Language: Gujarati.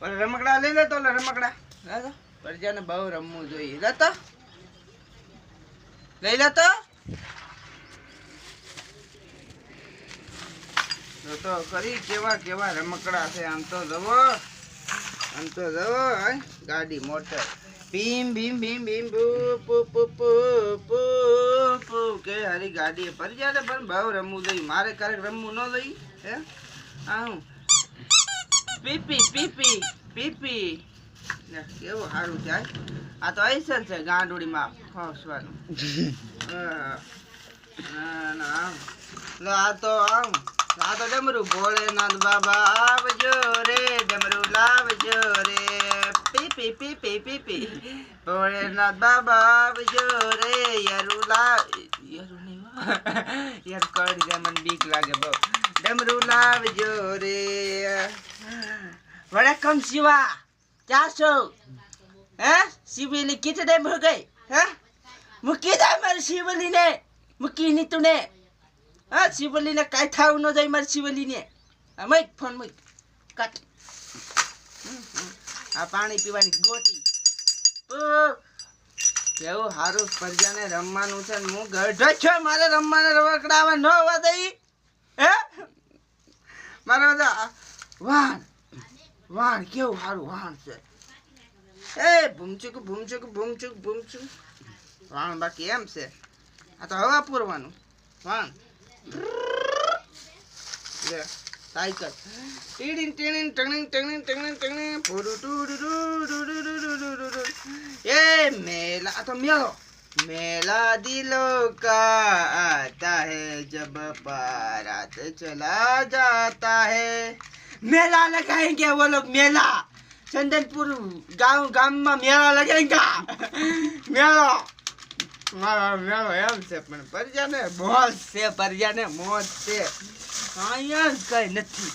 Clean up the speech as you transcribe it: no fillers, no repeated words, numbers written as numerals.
ઓલા રમકડા લઈ લે તો ઓલા રમકડા લે તો પરજાને બહુ રમવું જોઈએ લે તો લઈ લે તો કરી કેવા કેવા રમકડા છે આમ તો જવો ગાડી મોટર ભીમ ભીમ ભીમ ભીમ પુ પુ પુ પુ પુ કે હરી ગાડી પર જાય પણ બહુ રમવું જોઈએ મારે ક્યારેક રમવું ન જોઈએ હે આવું પીપી પીપી પીપી કેવું સારું છે આ તો આઈસન છે ગાંડોડીમાં ખોસવાનું આ તો ડમરું ભોળેનાથ બાબા આવજો રે ડમરું લાવજો રે પીપી પીપી પીપી ભોળેનાથ બાબા આવજો રે યારું નહીં યાર કડી જાય મને બીક લાગે બહુ ડમરું લાવજો રે વડકમ શિવા ક્યાં છો હે શિવલી कितने टाइम हो गए हैं મૂકી દે મારી શિવલીને મૂકી ની તુને હા શિવલીને કાઈ થાવ ન જાય મારી શિવલીને મત ફોન મત કાટ આ પાણી પીવાની ગોટી કેવું હારું પરજાને રમવાનું છે ને હું ગઢો છો મારે રમવાને રવકડાવા ન હોવા દઈ હે મારે બધા વાણ કેવું સારું વાણ છે એ ભૂમચુક ભૂમચુક ભૂમચુક ભૂમચુક વાણ બાકી એમ છે આ તો હવા પૂરવાનું વાણ લે સાયકલ ટીડીન ટીડીન ટંગિંગ ટંગિંગ ટંગિંગ ટંગિંગ ફુરુ ટુ એ મેલા તો मेला दिलों का आता है जब बारात चला जाता है मेला लगाएंगे वो लोग मेला चंदनपुर गांव में मेला लगेगा मेला मेलो एम से पण परजाने मोज से परजाने मोज से અહીંયા કઈ નથી